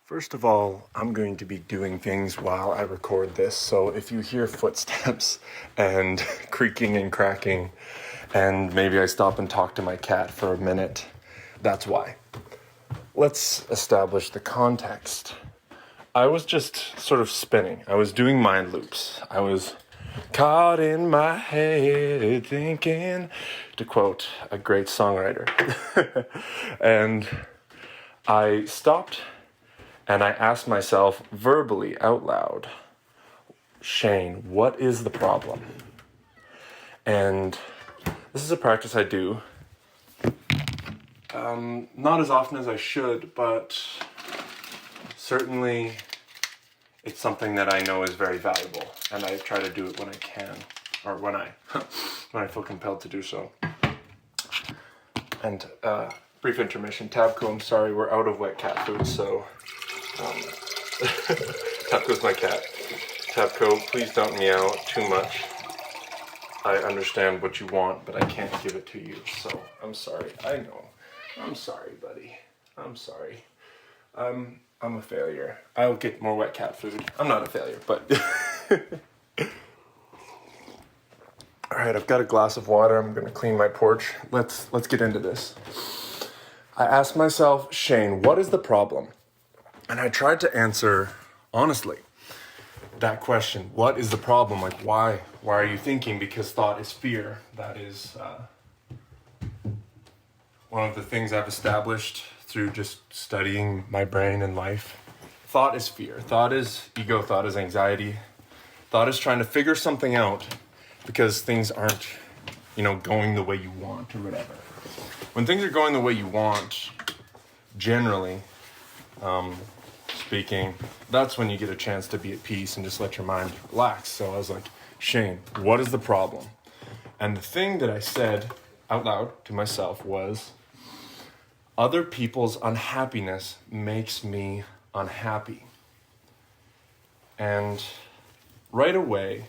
First of all, I'm going to be doing things while I record this, so if you hear footsteps and creaking and cracking, and maybe I stop and talk to my cat for a minute, that's why. Let's establish the context. I was just sort of spinning. I was doing mind loops. I was caught in my head thinking, to quote a great songwriter. And I stopped and I asked myself verbally out loud, Shane, what is the problem? And this is a practice I do. Not as often as I should, but certainly it's something that I know is very valuable, and I try to do it when I can, or when I feel compelled to do so. And brief intermission. Tabco, I'm sorry, we're out of wet cat food, so Tabco's my cat. Tabco, please don't meow too much. I understand what you want, but I can't give it to you, so I'm sorry. I know. I'm sorry, buddy. I'm sorry. I'm a failure. I'll get more wet cat food. I'm not a failure, but all right, I've got a glass of water. I'm going to clean my porch. Let's get into this. I asked myself, Shane, what is the problem? And I tried to answer honestly that question. What is the problem? Like, why are you thinking? Because thought is fear. That is one of the things I've established through just studying my brain and life. Thought is fear. Thought is ego. Thought is anxiety. Thought is trying to figure something out because things aren't, going the way you want or whatever. When things are going the way you want, generally speaking, that's when you get a chance to be at peace and just let your mind relax. So I was like, Shane, what is the problem? And the thing that I said out loud to myself was, other people's unhappiness makes me unhappy. And right away,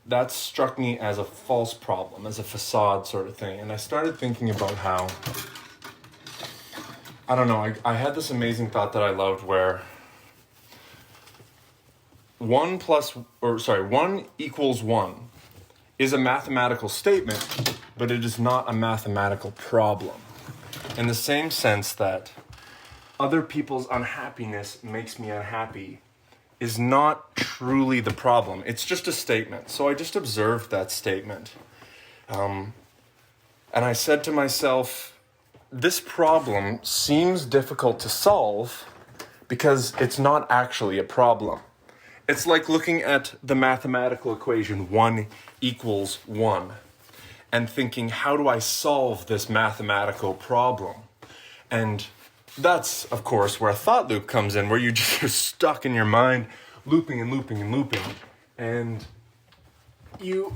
that struck me as a false problem, as a facade sort of thing. And I started thinking about how, I had this amazing thought that I loved where 1 equals 1 is a mathematical statement, but it is not a mathematical problem. In the same sense that other people's unhappiness makes me unhappy is not truly the problem. It's just a statement. So I just observed that statement. And I said to myself, this problem seems difficult to solve because it's not actually a problem. It's like looking at the mathematical equation 1 equals 1 and thinking, how do I solve this mathematical problem? And that's, of course, where a thought loop comes in, where you just are stuck in your mind, looping and looping and looping, and you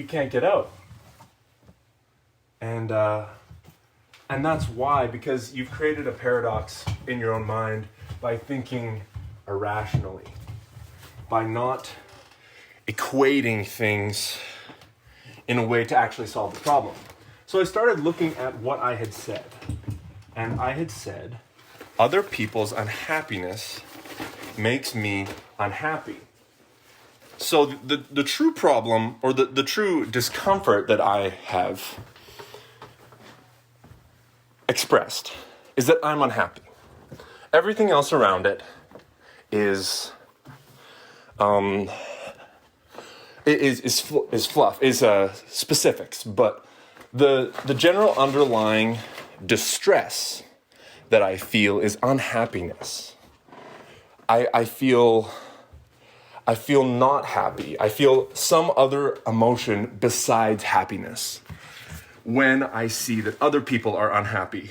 can't get out. And that's why, because you've created a paradox in your own mind by thinking irrationally, by not equating things in a way to actually solve the problem. So I started looking at what I had said. And I had said, other people's unhappiness makes me unhappy. So the true problem, or the true discomfort that I have expressed is that I'm unhappy. Everything else around it is fluff, is specifics, but the general underlying distress that I feel is unhappiness. I feel not happy. I feel some other emotion besides happiness when I see that other people are unhappy,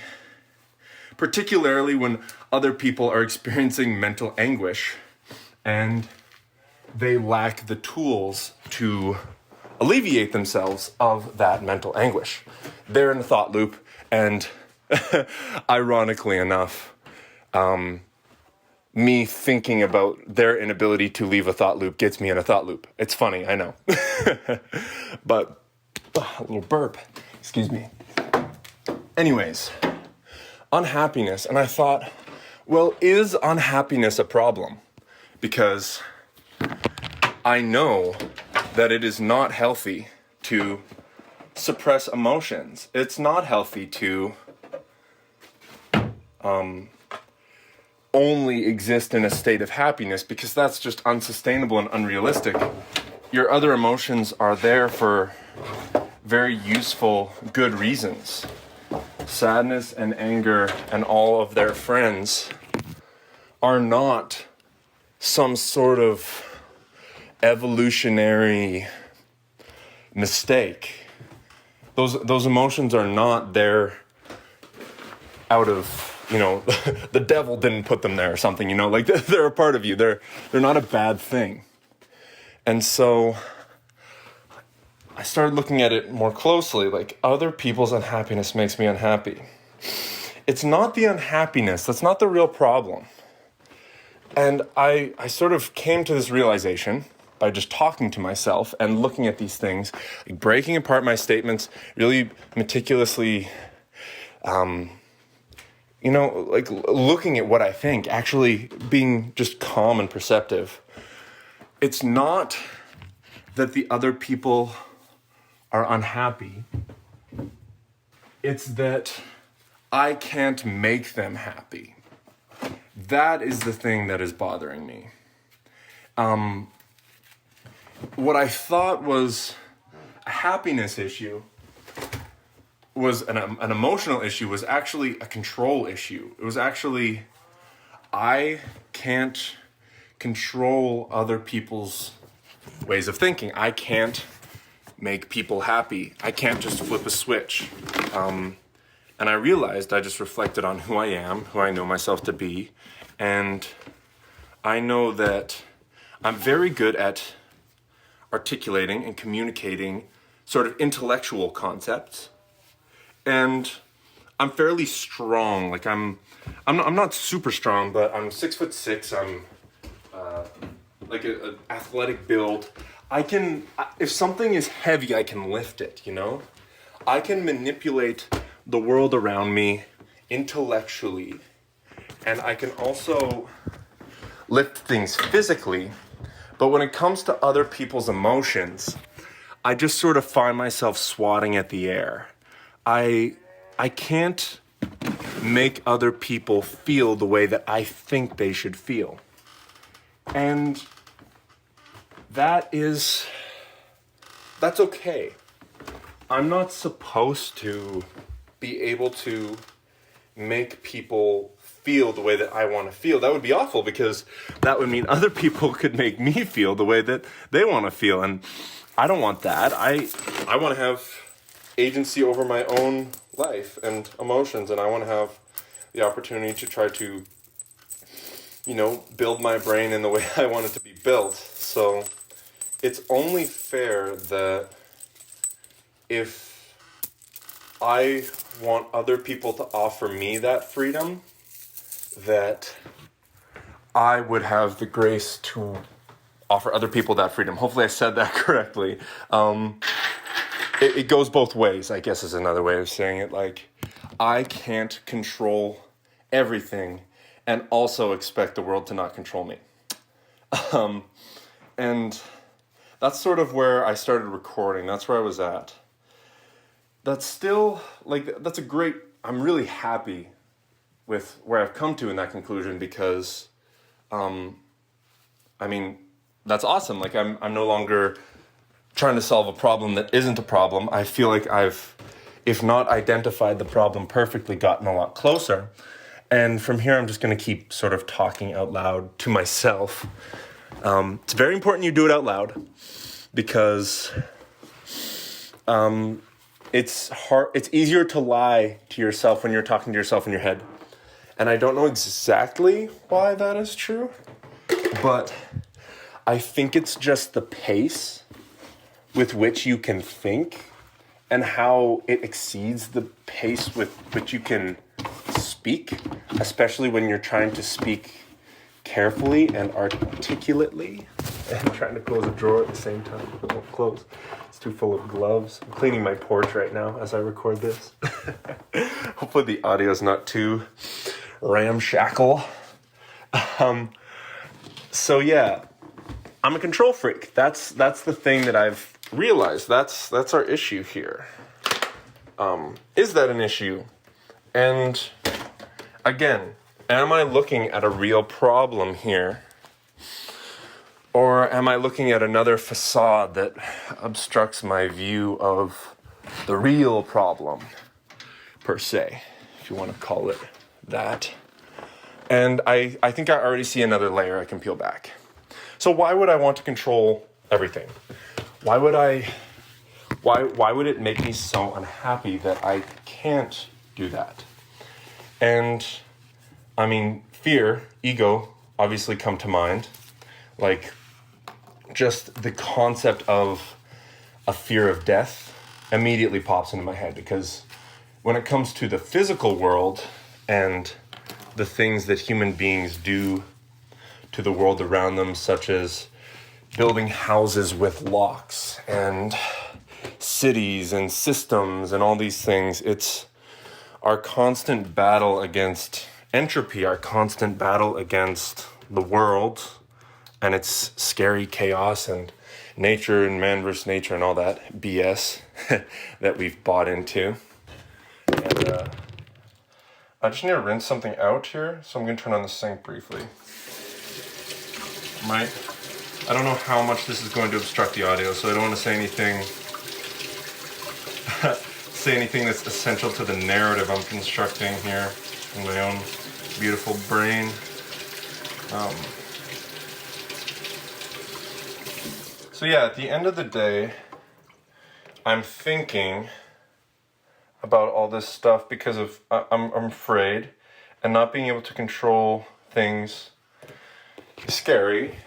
particularly when other people are experiencing mental anguish and they lack the tools to alleviate themselves of that mental anguish. They're in a thought loop, and ironically enough, me thinking about their inability to leave a thought loop gets me in a thought loop. It's funny, I know. But, a little burp, excuse me. Anyways, unhappiness, and I thought, Well, is unhappiness a problem? Because I know that it is not healthy to suppress emotions. It's not healthy to only exist in a state of happiness, because that's just unsustainable and unrealistic. Your other emotions are there for very useful, good reasons. Sadness and anger and all of their friends are not some sort of evolutionary mistake. Those emotions are not there out of, the devil didn't put them there or something, like they're a part of you. They're not a bad thing. And so I started looking at it more closely, like other people's unhappiness makes me unhappy. It's not the unhappiness, that's not the real problem. And I sort of came to this realization by just talking to myself and looking at these things, like breaking apart my statements, really meticulously, like looking at what I think, actually being just calm and perceptive. It's not that the other people are unhappy. It's that I can't make them happy. That is the thing that is bothering me. What I thought was a happiness issue was an emotional issue, was actually a control issue. It was actually, I can't control other people's ways of thinking. I can't make people happy. I can't just flip a switch. And I realized, I just reflected on who I am, who I know myself to be, and I know that I'm very good at articulating and communicating sort of intellectual concepts, and I'm fairly strong. Like I'm not super strong, but I'm 6'6". I'm like an athletic build. I can, if something is heavy, I can lift it, I can manipulate the world around me intellectually, and I can also lift things physically. But when it comes to other people's emotions, I just sort of find myself swatting at the air. I can't make other people feel the way that I think they should feel. And that's okay. I'm not supposed to be able to make people feel the way that I want to feel. That would be awful, because that would mean other people could make me feel the way that they want to feel. And I don't want that. I want to have agency over my own life and emotions, and I want to have the opportunity to try to, build my brain in the way I want it to be built. So it's only fair that if I want other people to offer me that freedom, that I would have the grace to offer other people that freedom. Hopefully I said that correctly. It goes both ways, I guess, is another way of saying it. Like, I can't control everything and also expect the world to not control me. And that's sort of where I started recording. That's where I was at. That's still, that's a great, I'm really happy with where I've come to in that conclusion, because, that's awesome. Like, I'm no longer trying to solve a problem that isn't a problem. I feel like I've, if not identified the problem perfectly, gotten a lot closer. And from here, I'm just going to keep sort of talking out loud to myself. It's very important you do it out loud, because it's hard. It's easier to lie to yourself when you're talking to yourself in your head. And I don't know exactly why that is true, but I think it's just the pace with which you can think and how it exceeds the pace with which you can speak, especially when you're trying to speak carefully and articulately. And trying to close a drawer at the same time. It won't close. It's too full of gloves. I'm cleaning my porch right now as I record this. Hopefully the audio is not too ramshackle. So yeah, I'm a control freak. That's the thing that I've realized. That's our issue here. Is that an issue? And again, am I looking at a real problem here? Or am I looking at another facade that obstructs my view of the real problem, per se, if you want to call it that? And I think I already see another layer I can peel back. So why would I want to control everything? Why would it make me so unhappy that I can't do that? And I mean, fear, ego, obviously come to mind. Like, just the concept of a fear of death immediately pops into my head, because when it comes to the physical world and the things that human beings do to the world around them, such as building houses with locks and cities and systems and all these things, it's our constant battle against entropy, our constant battle against the world and its scary chaos and nature and man versus nature and all that BS that we've bought into. And I just need to rinse something out here, so I'm going to turn on the sink briefly. I don't know how much this is going to obstruct the audio, so I don't want to say anything that's essential to the narrative I'm constructing here in my own beautiful brain. So yeah, at the end of the day, I'm thinking about all this stuff because of I'm afraid, and not being able to control things is scary.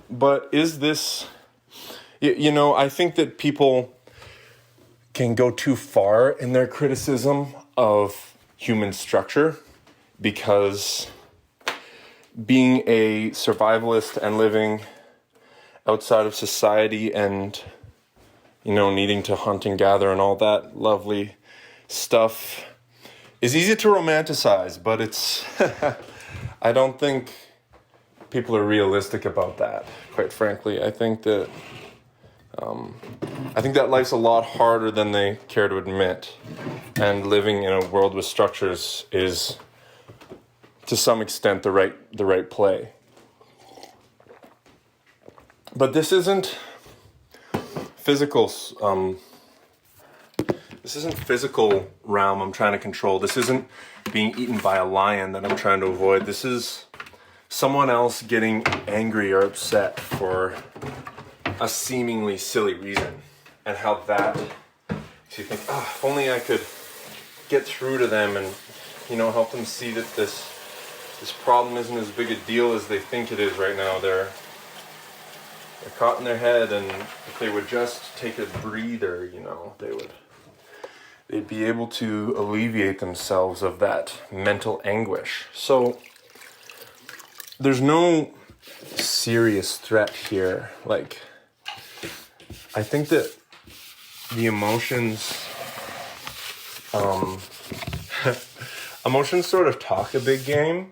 But is this, I think that people can go too far in their criticism of human structure, because being a survivalist and living outside of society and, needing to hunt and gather and all that lovely stuff is easy to romanticize, but it's, I don't think people are realistic about that, quite frankly. I think that life's a lot harder than they care to admit, and living in a world with structures is, to some extent, the right play. But this isn't physical. This isn't physical realm I'm trying to control. This isn't being eaten by a lion that I'm trying to avoid. This is someone else getting angry or upset for a seemingly silly reason, and how that makes you think, if only I could get through to them and, help them see that this problem isn't as big a deal as they think it is right now. They're caught in their head, and if they would just take a breather, they'd be able to alleviate themselves of that mental anguish. So there's no serious threat here. Like, I think that the emotions sort of talk a big game.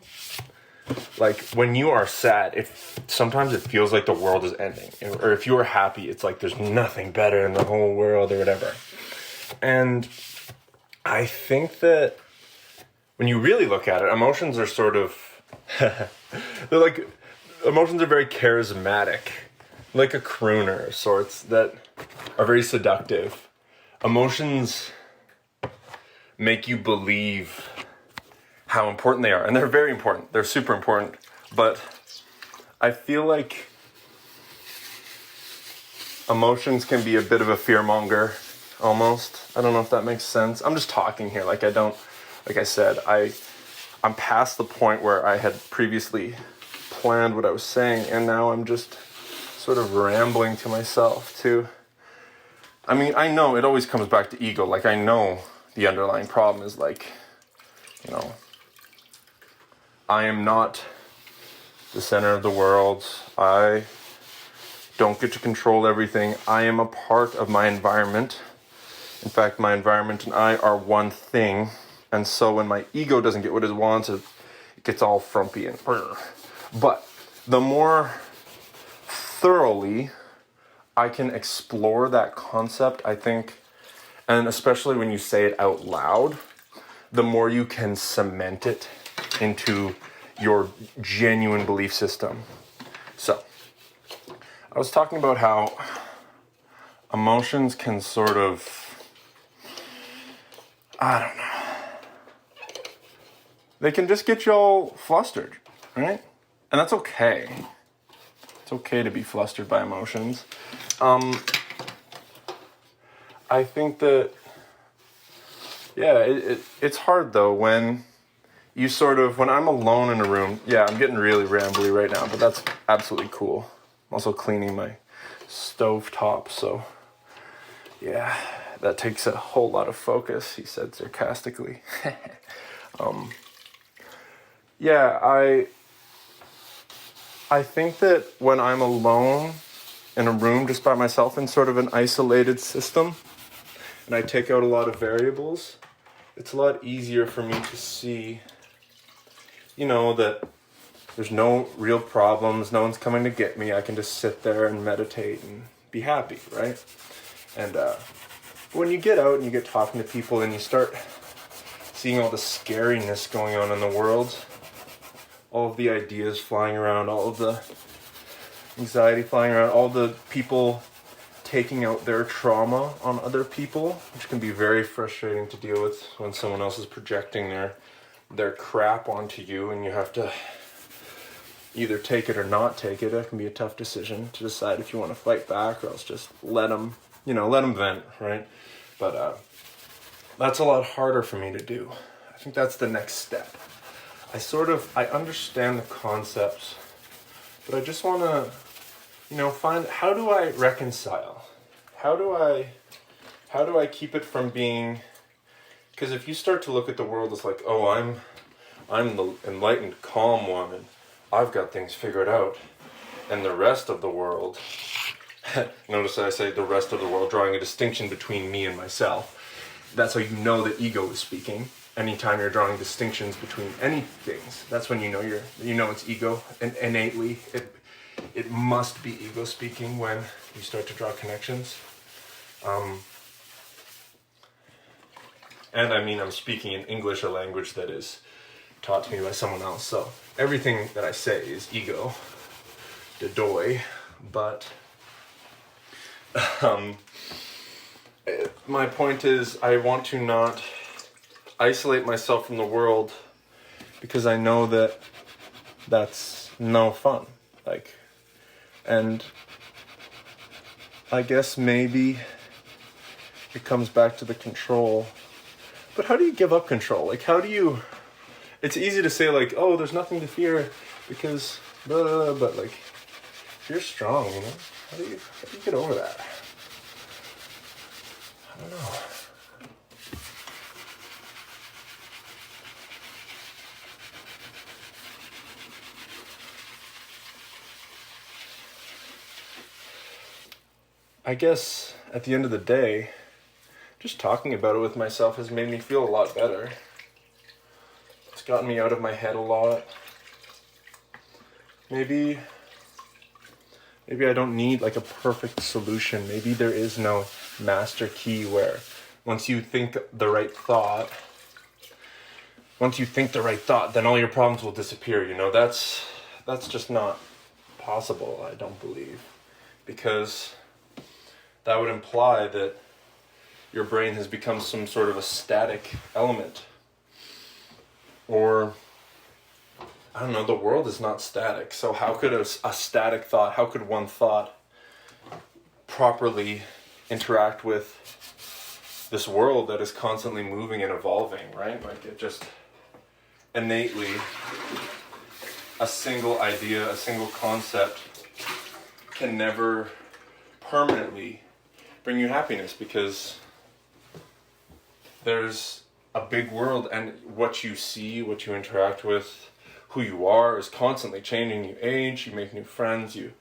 Like, when you are sad, sometimes it feels like the world is ending. Or if you are happy, it's like there's nothing better in the whole world or whatever. And I think that when you really look at it, emotions are sort of, emotions are very charismatic. Like a crooner of sorts that are very seductive. Emotions make you believe how important they are. And they're very important. They're super important. But I feel like emotions can be a bit of a fearmonger, almost. I don't know if that makes sense. I'm just talking here. Like I said, I'm past the point where I had previously planned what I was saying, and now I'm just sort of rambling to myself too. I mean, I know it always comes back to ego. Like, I know the underlying problem is I am not the center of the world. I don't get to control everything. I am a part of my environment. In fact, my environment and I are one thing. And so when my ego doesn't get what it wants, gets all frumpy and but the more thoroughly I can explore that concept, I think, and especially when you say it out loud, the more you can cement it into your genuine belief system. So, I was talking about how emotions can sort of, I don't know, they can just get you all flustered, right? And that's okay. It's okay to be flustered by emotions. I think that, it's hard though when you when I'm alone in a room. Yeah, I'm getting really rambly right now, but that's absolutely cool. I'm also cleaning my stove top, so yeah, that takes a whole lot of focus, he said sarcastically. I think that when I'm alone in a room just by myself in sort of an isolated system, and I take out a lot of variables, it's a lot easier for me to see, that there's no real problems, no one's coming to get me, I can just sit there and meditate and be happy, right? And when you get out and you get talking to people and you start seeing all the scariness going on in the world, all of the ideas flying around, all of the anxiety flying around, all the people taking out their trauma on other people, which can be very frustrating to deal with when someone else is projecting their crap onto you and you have to either take it or not take it. It can be a tough decision to decide if you want to fight back or else just let them vent, right? But that's a lot harder for me to do. I think that's the next step. I understand the concepts, but I just want to, find, how do I reconcile? How do I keep it from being, because if you start to look at the world as like, oh, I'm the enlightened, calm one, and I've got things figured out, and the rest of the world, notice I say the rest of the world, drawing a distinction between me and myself. That's how you know that ego is speaking. Anytime you're drawing distinctions between any things, that's when you know it's ego, and innately it must be ego speaking when you start to draw connections. And I mean, I'm speaking in English, a language that is taught to me by someone else, so everything that I say is ego, de doi, but my point is I want to not isolate myself from the world because I know that that's no fun. And I guess maybe it comes back to the control. But how do you give up control? It's easy to say oh, there's nothing to fear because blah, blah, blah, but if you're strong, how do you get over that? I don't know. I guess at the end of the day, just talking about it with myself has made me feel a lot better. It's gotten me out of my head a lot. Maybe I don't need a perfect solution. Maybe there is no master key where once you think the right thought, then all your problems will disappear. That's just not possible, I don't believe. Because that would imply that your brain has become some sort of a static element. Or, I don't know, the world is not static. So how could a static thought, how could one thought properly interact with this world that is constantly moving and evolving, right? It just innately, a single idea, a single concept can never permanently bring you happiness because there's a big world and what you see, what you interact with, who you are is constantly changing. You age, you make new friends, you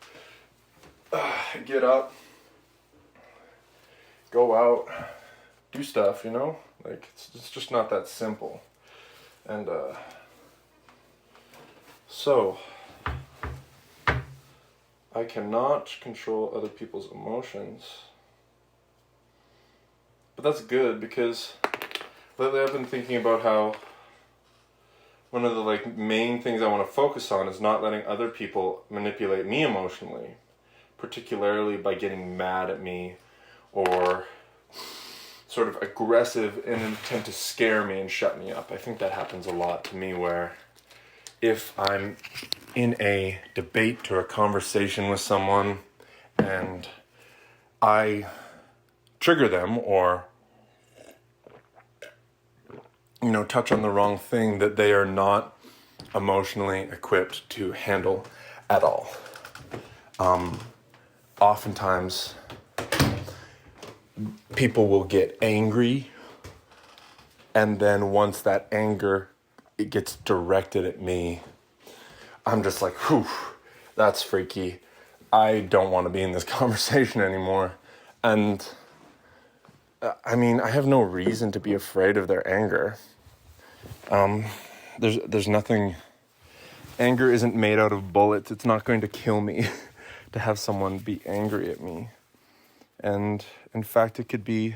get up, go out, do stuff, it's just not that simple. And So, I cannot control other people's emotions. But that's good, because lately I've been thinking about how one of the main things I want to focus on is not letting other people manipulate me emotionally, particularly by getting mad at me or sort of aggressive in an attempt to scare me and shut me up. I think that happens a lot to me, where if I'm in a debate or a conversation with someone and I trigger them or touch on the wrong thing that they are not emotionally equipped to handle at all. Oftentimes people will get angry, and then once that anger it gets directed at me, I'm just like, whew, that's freaky. I don't want to be in this conversation anymore. And I have no reason to be afraid of their anger. There's nothing. Anger isn't made out of bullets. It's not going to kill me to have someone be angry at me. And in fact, it could be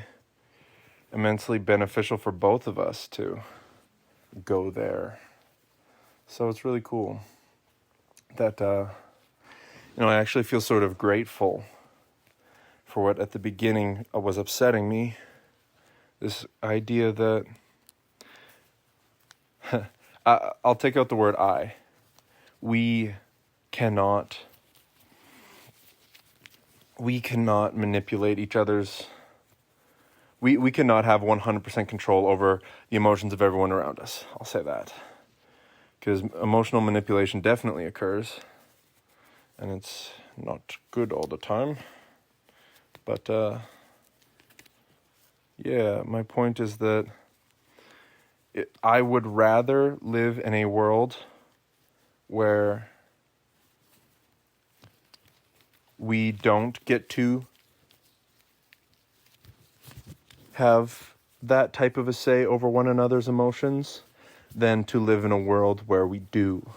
immensely beneficial for both of us to go there. So it's really cool that, I actually feel sort of grateful for what at the beginning was upsetting me. This idea that, I'll take out the word I. We cannot manipulate each other's, we cannot have 100% control over the emotions of everyone around us. I'll say that. Because emotional manipulation definitely occurs, and it's not good all the time. But, my point is that I would rather live in a world where we don't get to have that type of a say over one another's emotions than to live in a world where we do.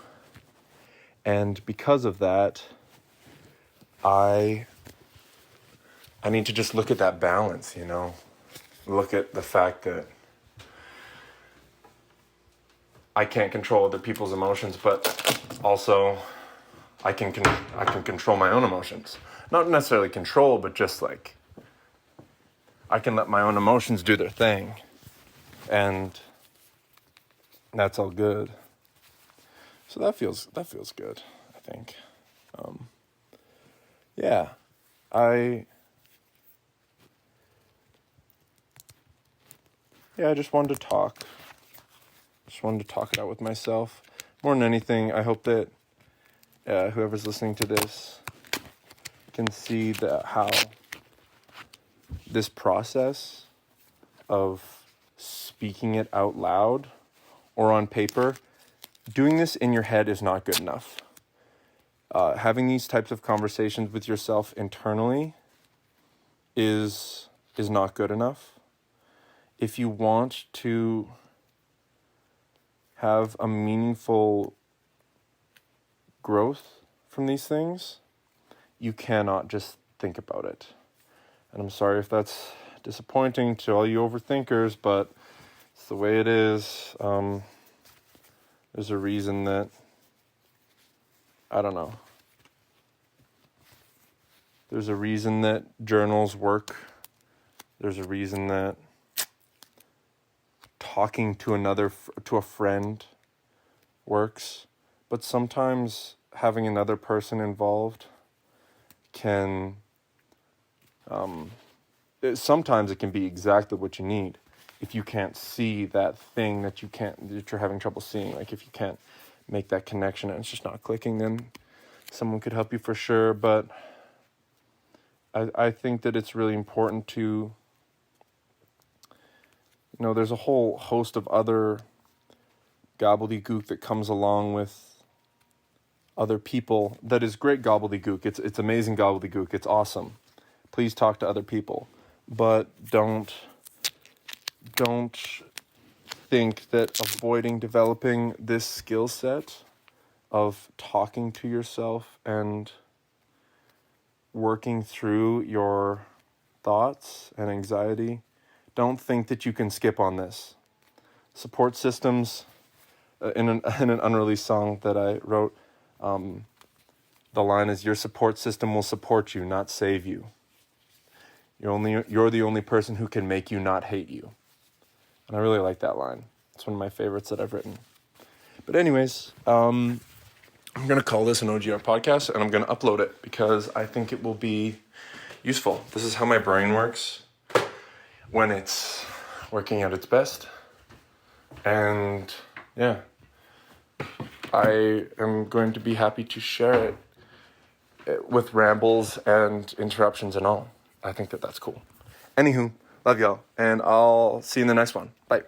And because of that, I need to just look at that balance, look at the fact that I can't control other people's emotions, but also I can control my own emotions. Not necessarily control, but just I can let my own emotions do their thing, and that's all good. So that feels good, I think. I just wanted to talk. Just wanted to talk it out with myself. More than anything, I hope that whoever's listening to this can see how this process of speaking it out loud or on paper, doing this in your head is not good enough. Having these types of conversations with yourself internally is not good enough. If you want to have a meaningful growth from these things, you cannot just think about it. And I'm sorry if that's disappointing to all you overthinkers, but it's the way it is. There's a reason that, I don't know. There's a reason that journals work. There's a reason that talking to a friend works. But sometimes having another person involved can, sometimes it can be exactly what you need. If you can't see that thing that you're having trouble seeing, if you can't make that connection and it's just not clicking, then someone could help you for sure. But I think that it's really important to, there's a whole host of other gobbledygook that comes along with other people that is great gobbledygook. It's amazing gobbledygook. It's awesome. Please talk to other people. But don't think that avoiding developing this skill set of talking to yourself and working through your thoughts and anxiety, don't think that you can skip on this. Support systems, in an unreleased song that I wrote, the line is, your support system will support you, not save you. You're the only person who can make you not hate you. And I really like that line. It's one of my favorites that I've written. But anyways, I'm going to call this an OGR podcast, and I'm going to upload it because I think it will be useful. This is how my brain works when it's working at its best. And yeah, I am going to be happy to share it with rambles and interruptions and all. I think that that's cool. Anywho, love y'all, and I'll see you in the next one. Bye.